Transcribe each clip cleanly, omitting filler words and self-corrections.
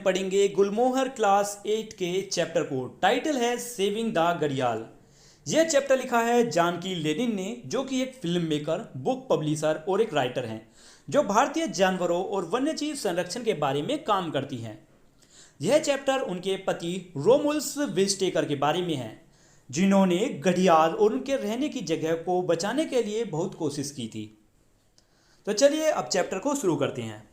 पढ़ेंगे गुलमोहर क्लास 8 के चैप्टर को। टाइटल है सेविंग द घड़ियाल। यह चैप्टर लिखा है जानकी लेनिन ने, जो कि एक फिल्म मेकर, बुक पब्लिशर और एक राइटर हैं, जो भारतीय जानवरों और वन्यजीव संरक्षण के बारे में काम करती हैं। यह चैप्टर उनके पति रोमुल्स विस्टेकर के बारे में है, जिन्होंने घड़ियाल और उनके रहने की जगह को बचाने के लिए बहुत कोशिश की थी। तो चलिए अब चैप्टर को शुरू करते हैं।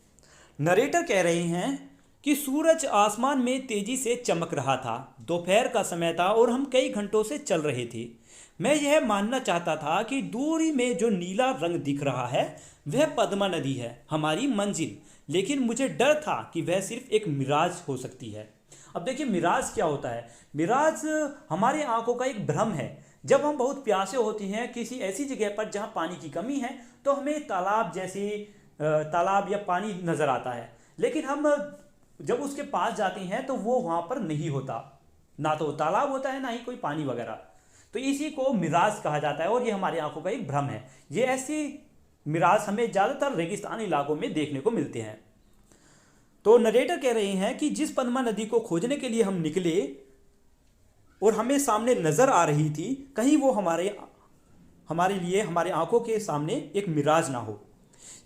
नरेटर कह रहे हैं कि सूरज आसमान में तेजी से चमक रहा था। दोपहर का समय था और हम कई घंटों से चल रहे थे। मैं यह मानना चाहता था कि दूरी में जो नीला रंग दिख रहा है वह पद्मा नदी है, हमारी मंजिल, लेकिन मुझे डर था कि वह सिर्फ एक मिराज हो सकती है। अब देखिए मिराज क्या होता है। मिराज हमारी आंखों का एक भ्रम है। जब हम बहुत प्यासे होते हैं किसी ऐसी जगह पर जहां पानी की कमी है, तो हमें तालाब या पानी नजर आता है, लेकिन हम जब उसके पास जाते हैं तो वो वहां पर नहीं होता, ना तो तालाब होता है ना ही कोई पानी वगैरह। तो इसी को मिराज कहा जाता है और ये हमारी आंखों का एक भ्रम है। ये ऐसी मिराज हमें ज़्यादातर रेगिस्तान इलाकों में देखने को मिलते हैं। तो नरेटर कह रहे हैं कि जिस पद्मा नदी को खोजने के लिए हम निकले और हमें सामने नजर आ रही थी, कहीं वो हमारे आंखों के सामने एक मिराज ना हो।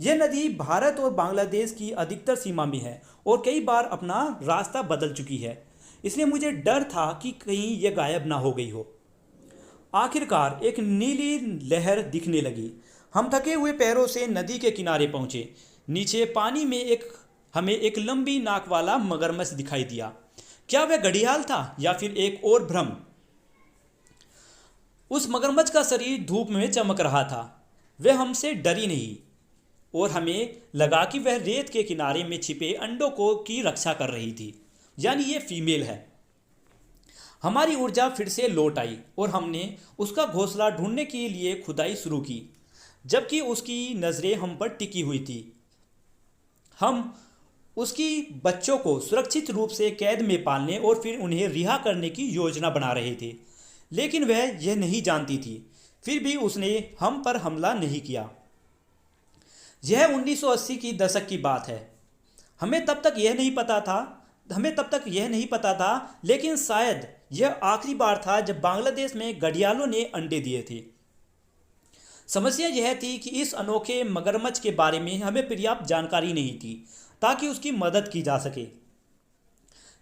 यह नदी भारत और बांग्लादेश की अधिकतर सीमा में है और कई बार अपना रास्ता बदल चुकी है, इसलिए मुझे डर था कि कहीं यह गायब ना हो गई हो। आखिरकार एक नीली लहर दिखने लगी। हम थके हुए पैरों से नदी के किनारे पहुंचे। नीचे पानी में हमें एक लंबी नाक वाला मगरमच्छ दिखाई दिया। क्या वह घड़ियाल था या फिर एक और भ्रम? उस मगरमच्छ का शरीर धूप में चमक रहा था। वह हमसे डरी नहीं और हमें लगा कि वह रेत के किनारे में छिपे अंडों की रक्षा कर रही थी, यानी ये फीमेल है। हमारी ऊर्जा फिर से लौट आई और हमने उसका घोंसला ढूंढने के लिए खुदाई शुरू की, जबकि उसकी नज़रें हम पर टिकी हुई थी। हम उसकी बच्चों को सुरक्षित रूप से कैद में पालने और फिर उन्हें रिहा करने की योजना बना रहे थे, लेकिन वह यह नहीं जानती थी। फिर भी उसने हम पर हमला नहीं किया। यह 1980 की दशक की बात है। हमें तब तक यह नहीं पता था, लेकिन शायद यह आखिरी बार था जब बांग्लादेश में घड़ियालों ने अंडे दिए थे। समस्या यह थी कि इस अनोखे मगरमच्छ के बारे में हमें पर्याप्त जानकारी नहीं थी ताकि उसकी मदद की जा सके।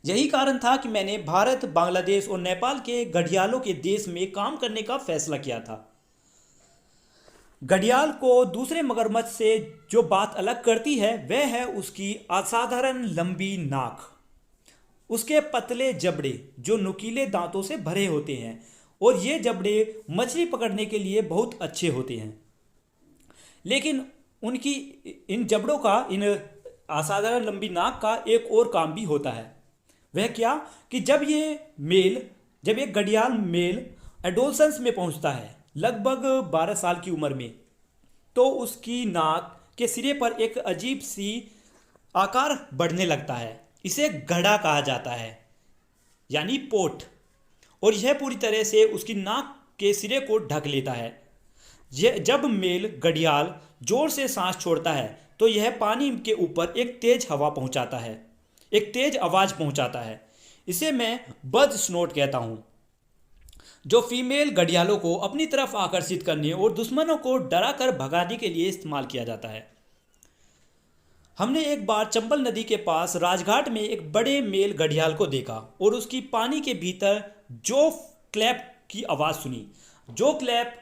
यही कारण था कि मैंने भारत, बांग्लादेश और नेपाल के घड़ियालों के देश में काम करने का फैसला किया था। घड़ियाल को दूसरे मगरमच्छ से जो बात अलग करती है वह है उसकी असाधारण लंबी नाक, उसके पतले जबड़े जो नुकीले दांतों से भरे होते हैं, और ये जबड़े मछली पकड़ने के लिए बहुत अच्छे होते हैं। लेकिन उनकी इन जबड़ों का, इन असाधारण लंबी नाक का एक और काम भी होता है। वह क्या कि जब एक घड़ियाल मेल एडोलसेंस में पहुंचता है, लगभग 12 साल की उम्र में, तो उसकी नाक के सिरे पर एक अजीब सी आकार बढ़ने लगता है। इसे घड़ा कहा जाता है, यानी पोट, और यह पूरी तरह से उसकी नाक के सिरे को ढक लेता है। जब मेल घड़ियाल जोर से सांस छोड़ता है तो यह पानी के ऊपर एक तेज आवाज पहुंचाता है। इसे मैं बज स्नोट कहता हूं, जो फीमेल घड़ियालों को अपनी तरफ आकर्षित करने और दुश्मनों को डरा कर भगाने के लिए इस्तेमाल किया जाता है। हमने एक बार चंबल नदी के पास राजघाट में एक बड़े मेल घड़ियाल को देखा और उसकी पानी के भीतर जो क्लैप की आवाज़ सुनी। जो क्लैप,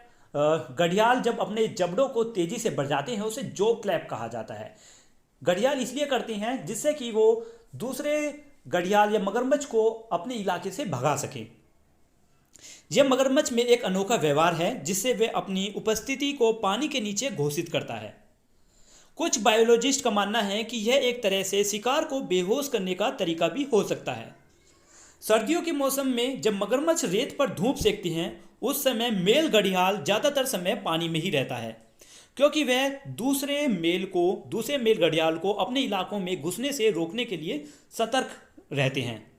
घड़ियाल जब अपने जबड़ों को तेजी से बढ़ाते हैं उसे जो क्लैप कहा जाता है। घड़ियाल इसलिए करते हैं जिससे कि वो दूसरे घड़ियाल या मगरमच्छ को अपने इलाके से भगा सकें। यह मगरमच्छ में एक अनोखा व्यवहार है जिससे वह अपनी उपस्थिति को पानी के नीचे घोषित करता है। कुछ बायोलॉजिस्ट का मानना है कि यह एक तरह से शिकार को बेहोश करने का तरीका भी हो सकता है। सर्दियों के मौसम में जब मगरमच्छ रेत पर धूप सेकते हैं, उस समय मेल घड़ियाल ज़्यादातर समय पानी में ही रहता है, क्योंकि वह दूसरे मेल घड़ियाल को अपने इलाकों में घुसने से रोकने के लिए सतर्क रहते हैं।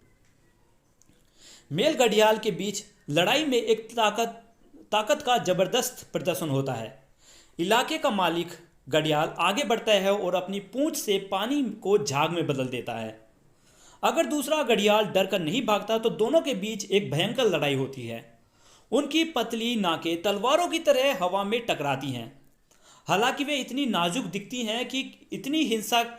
मेल घड़ियाल के बीच लड़ाई में एक ताकत का जबरदस्त प्रदर्शन होता है। इलाके का मालिक घड़ियाल आगे बढ़ता है और अपनी पूंछ से पानी को झाग में बदल देता है। अगर दूसरा घड़ियाल डर कर नहीं भागता तो दोनों के बीच एक भयंकर लड़ाई होती है। उनकी पतली नाकें तलवारों की तरह हवा में टकराती हैं। हालांकि वे इतनी नाजुक दिखती हैं कि इतनी हिंसक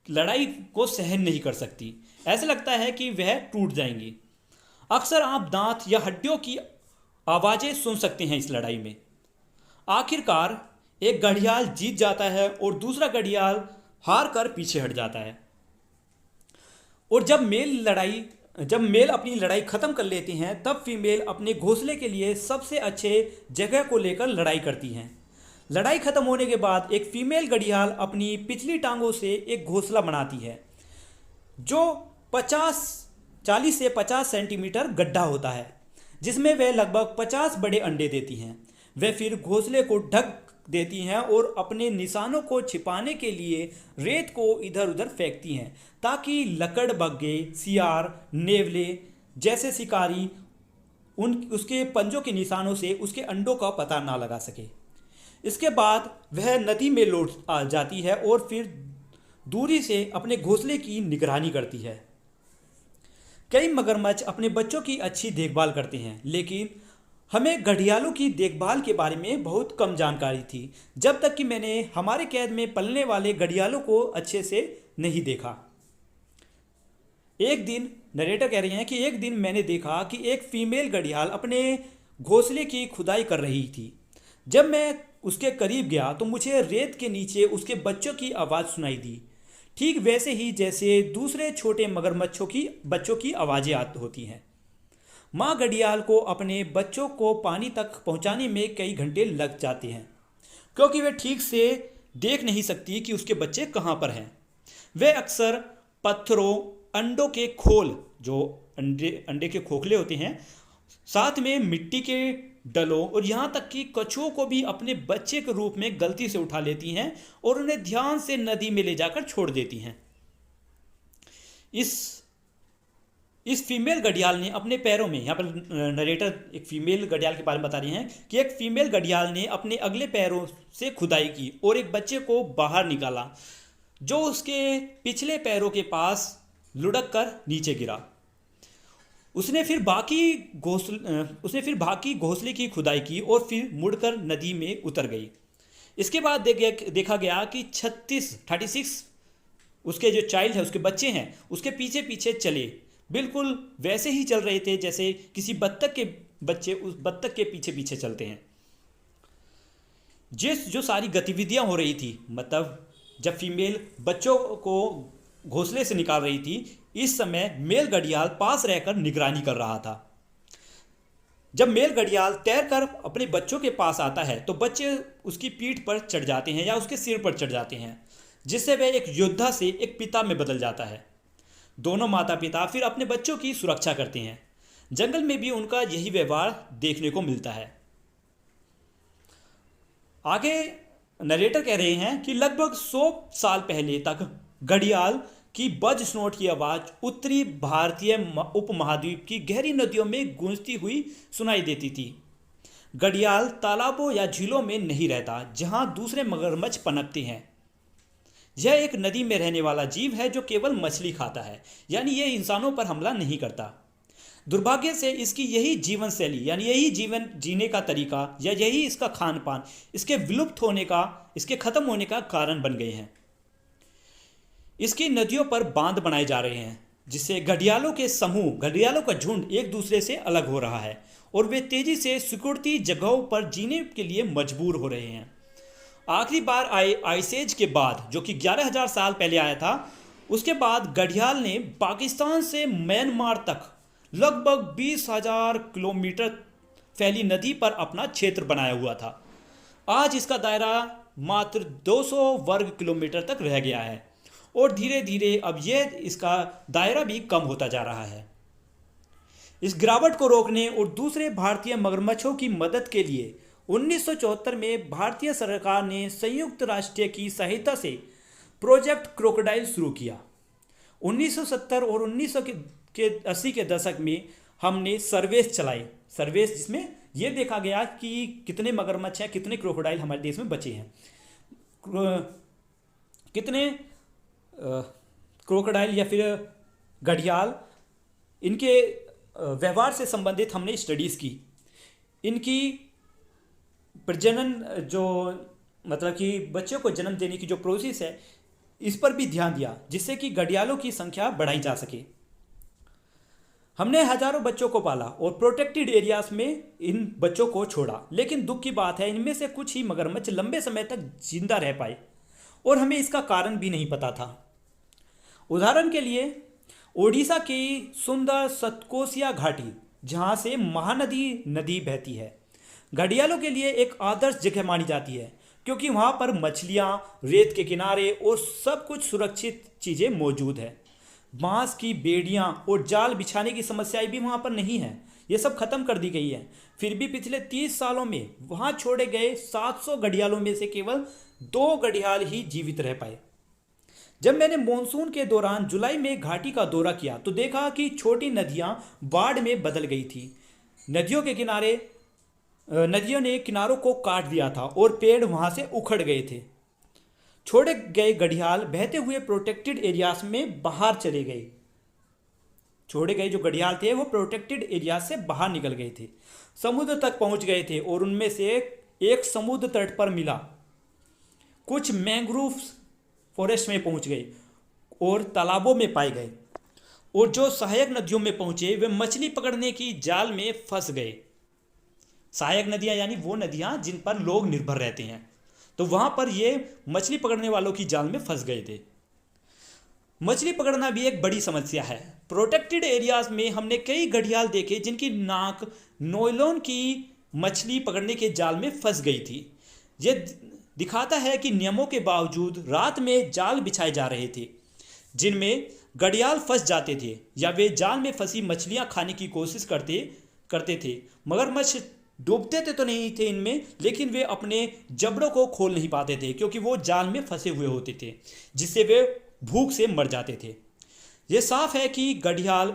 लड़ाई को सहन नहीं कर सकती। ऐसा लगता है कि वह टूट जाएंगी। अक्सर आप दांत या हड्डियों की आवाज़ें सुन सकते हैं इस लड़ाई में। आखिरकार एक घड़ियाल जीत जाता है और दूसरा घड़ियाल हार कर पीछे हट जाता है। और जब मेल अपनी लड़ाई खत्म कर लेती हैं तब फीमेल अपने घोंसले के लिए सबसे अच्छे जगह को लेकर लड़ाई करती हैं। लड़ाई खत्म होने के बाद एक फीमेल घड़ियाल अपनी पिछली टांगों से एक घोंसला बनाती है जो 40 से 50 सेंटीमीटर गड्ढा होता है, जिसमें वह लगभग 50 बड़े अंडे देती हैं। वे फिर घोंसले को ढक देती हैं और अपने निशानों को छिपाने के लिए रेत को इधर उधर फेंकती हैं ताकि लकड़बग्घे, सियार, नेवले जैसे शिकारी उसके पंजों के निशानों से उसके अंडों का पता ना लगा सके। इसके बाद वह नदी में लौट आ जाती है और फिर दूरी से अपने घोंसले की निगरानी करती है। कई मगरमच्छ अपने बच्चों की अच्छी देखभाल करते हैं, लेकिन हमें घड़ियालों की देखभाल के बारे में बहुत कम जानकारी थी जब तक कि मैंने हमारे कैद में पलने वाले घड़ियालों को अच्छे से नहीं देखा। एक दिन नरेटर कह रही हैं कि एक दिन मैंने देखा कि एक फीमेल घड़ियाल अपने घोंसले की खुदाई कर रही थी। जब मैं उसके करीब गया तो मुझे रेत के नीचे उसके बच्चों की आवाज़ सुनाई दी, ठीक वैसे ही जैसे दूसरे छोटे मगरमच्छों की बच्चों की आवाज़ें होती हैं। माँ घड़ियाल को अपने बच्चों को पानी तक पहुँचाने में कई घंटे लग जाते हैं क्योंकि वे ठीक से देख नहीं सकती कि उसके बच्चे कहाँ पर हैं। वे अक्सर पत्थरों, अंडों के खोल, जो अंडे के खोखले होते हैं, साथ में मिट्टी के डलों और यहाँ तक कि कछुओं को भी अपने बच्चे के रूप में गलती से उठा लेती हैं और उन्हें ध्यान से नदी में ले जाकर छोड़ देती हैं। इस फीमेल घड़ियाल ने अपने पैरों में, यहाँ पर नरेटर एक फीमेल घड़ियाल के बारे में बता रही हैं कि एक फीमेल घड़ियाल ने अपने अगले पैरों से खुदाई की और एक बच्चे को बाहर निकाला जो उसके पिछले पैरों के पास लुढ़क कर नीचे गिरा। उसने फिर बाकी घोंसले की खुदाई की और फिर मुड़कर नदी में उतर गई। इसके बाद देखा गया कि 36 उसके जो चाइल्ड है, उसके बच्चे हैं, उसके पीछे पीछे चले, बिल्कुल वैसे ही चल रहे थे जैसे किसी बत्तख के बच्चे उस बत्तख के पीछे पीछे चलते हैं। जो सारी गतिविधियां हो रही थी, मतलब जब फीमेल बच्चों को घोंसले से निकाल रही थी, इस समय मेल घड़ियाल पास रहकर निगरानी कर रहा था। जब मेल घड़ियाल तैरकर अपने बच्चों के पास आता है तो बच्चे उसकी पीठ पर चढ़ जाते हैं या उसके सिर पर चढ़ जाते हैं, जिससे वह एक योद्धा से एक पिता में बदल जाता है। दोनों माता पिता फिर अपने बच्चों की सुरक्षा करते हैं। जंगल में भी उनका यही व्यवहार देखने को मिलता है। आगे नरेटर कह रहे हैं कि लगभग 100 साल पहले तक घड़ियाल की बज स्नोट की आवाज़ उत्तरी भारतीय उपमहाद्वीप की गहरी नदियों में गूंजती हुई सुनाई देती थी। घड़ियाल तालाबों या झीलों में नहीं रहता जहां दूसरे मगरमच्छ पनपते हैं। यह एक नदी में रहने वाला जीव है जो केवल मछली खाता है, यानी यह इंसानों पर हमला नहीं करता। दुर्भाग्य से इसकी यही जीवन शैली, यानी यही जीवन जीने का तरीका या यही इसका खान पान इसके विलुप्त होने का, इसके खत्म होने का कारण बन गए हैं। इसकी नदियों पर बांध बनाए जा रहे हैं जिससे घड़ियालों के समूह, घड़ियालों का झुंड एक दूसरे से अलग हो रहा है और वे तेजी से सिकुड़ती जगहों पर जीने के लिए मजबूर हो रहे हैं। आखिरी बार आए आइस एज के बाद, जो कि 11,000 साल पहले आया था, उसके बाद घड़ियाल ने पाकिस्तान से म्यांमार तक लगभग 20,000 किलोमीटर फैली नदी पर अपना क्षेत्र बनाया हुआ था। आज इसका दायरा मात्र 200 वर्ग किलोमीटर तक रह गया है और धीरे धीरे अब इसका दायरा भी कम होता जा रहा है। इस गिरावट को रोकने और दूसरे भारतीय मगरमच्छों की मदद के लिए 1974 में भारतीय सरकार ने संयुक्त राष्ट्र की सहायता से प्रोजेक्ट क्रोकोडाइल शुरू किया। 1970 और 1980 के दशक में हमने सर्वेस चलाई, सर्वेस जिसमें यह देखा गया कि कितने मगरमच्छ हैं, कितने क्रोकोडाइल हमारे देश में बचे हैं, कितने क्रोकोडाइल या फिर घड़ियाल, इनके व्यवहार से संबंधित हमने स्टडीज़ की। इनकी प्रजनन जो मतलब कि बच्चों को जन्म देने की जो प्रोसेस है, इस पर भी ध्यान दिया, जिससे कि घड़ियालों की संख्या बढ़ाई जा सके। हमने हजारों बच्चों को पाला और प्रोटेक्टेड एरियाज में इन बच्चों को छोड़ा, लेकिन दुख की बात है इनमें से कुछ ही मगरमच्छ लंबे समय तक जिंदा रह पाए और हमें इसका कारण भी नहीं पता था। उदाहरण के लिए ओडिशा की सुंदर सतकोसिया घाटी, जहां से महानदी नदी बहती है, घड़ियालों के लिए एक आदर्श जगह मानी जाती है, क्योंकि वहां पर मछलियां, रेत के किनारे और सब कुछ सुरक्षित चीज़ें मौजूद है। बांस की बेड़ियां और जाल बिछाने की समस्याएं भी वहां पर नहीं है, ये सब खत्म कर दी गई है। फिर भी पिछले 30 सालों में वहां छोड़े गए 700 घड़ियालों में से केवल 2 घड़ियाल ही जीवित रह पाए। जब मैंने मानसून के दौरान जुलाई में घाटी का दौरा किया तो देखा कि छोटी नदियां बाढ़ में बदल गई थी। नदियों ने किनारों को काट दिया था और पेड़ वहां से उखड़ गए थे। छोड़े गए घड़ियाल बहते हुए प्रोटेक्टेड एरियाज में बाहर चले गए। छोड़े गए जो घड़ियाल थे वो प्रोटेक्टेड एरिया से बाहर निकल गए थे, समुद्र तक पहुंच गए थे और उनमें से एक समुद्र तट पर मिला, कुछ मैंग्रोव फॉरेस्ट में पहुंच गए और तालाबों में पाए गए, और जो सहायक नदियों में पहुंचे वे मछली पकड़ने की जाल में फंस गए। सहायक नदियां यानी वो नदियां जिन पर लोग निर्भर रहते हैं, तो वहां पर ये मछली पकड़ने वालों की जाल में फंस गए थे। मछली पकड़ना भी एक बड़ी समस्या है। प्रोटेक्टेड एरियाज में हमने कई घड़ियाल देखे जिनकी नाक नॉयलॉन की मछली पकड़ने के जाल में फंस गई थी। यह दिखाता है कि नियमों के बावजूद रात में जाल बिछाए जा रहे थे जिनमें घड़ियाल फंस जाते थे, या वे जाल में फंसी मछलियां खाने की कोशिश करते थे। मगरमच्छ डूबते थे तो नहीं थे इनमें, लेकिन वे अपने जबड़ों को खोल नहीं पाते थे क्योंकि वो जाल में फंसे हुए होते थे, जिससे वे भूख से मर जाते थे। ये साफ है कि घड़ियाल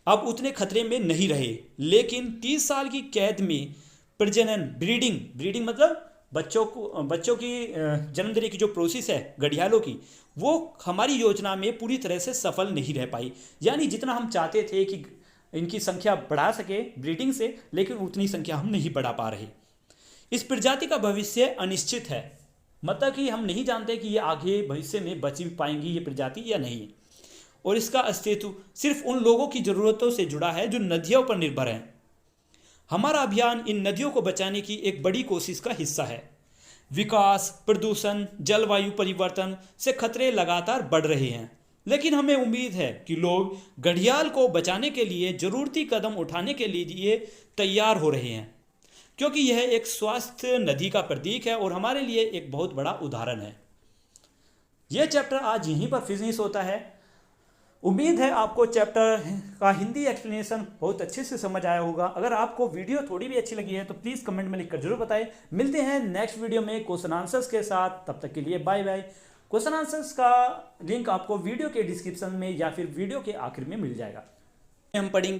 अब उतने खतरे में नहीं रहे, लेकिन 30 साल की कैद में प्रजनन ब्रीडिंग मतलब बच्चों की जन्म देने की जो प्रोसेस है घड़ियालों की, वो हमारी योजना में पूरी तरह से सफल नहीं रह पाई। यानी जितना हम चाहते थे कि इनकी संख्या बढ़ा सके ब्रीडिंग से, लेकिन उतनी संख्या हम नहीं बढ़ा पा रहे। इस प्रजाति का भविष्य अनिश्चित है, मतलब कि हम नहीं जानते कि ये आगे भविष्य में बच भी पाएंगी ये प्रजाति या नहीं, और इसका अस्तित्व सिर्फ उन लोगों की ज़रूरतों से जुड़ा है जो नदियों पर निर्भर हैं। हमारा अभियान इन नदियों को बचाने की एक बड़ी कोशिश का हिस्सा है। विकास, प्रदूषण, जलवायु परिवर्तन से खतरे लगातार बढ़ रहे हैं, लेकिन हमें उम्मीद है कि लोग घड़ियाल को बचाने के लिए ज़रूरती कदम उठाने के लिए तैयार हो रहे हैं, क्योंकि यह एक स्वस्थ नदी का प्रतीक है और हमारे लिए एक बहुत बड़ा उदाहरण है। यह चैप्टर आज यहीं पर फिनिश होता है। उम्मीद है आपको चैप्टर का हिंदी एक्सप्लेनेशन बहुत अच्छे से समझ आया होगा। अगर आपको वीडियो थोड़ी भी अच्छी लगी है तो प्लीज़ कमेंट में लिखकर जरूर बताएं। मिलते हैं नेक्स्ट वीडियो में क्वेश्चन आंसर्स के साथ, तब तक के लिए बाय बाय। क्वेश्चन आंसर्स का लिंक आपको वीडियो के डिस्क्रिप्शन में या फिर वीडियो के आखिर में मिल जाएगा। हम पढ़ेंगे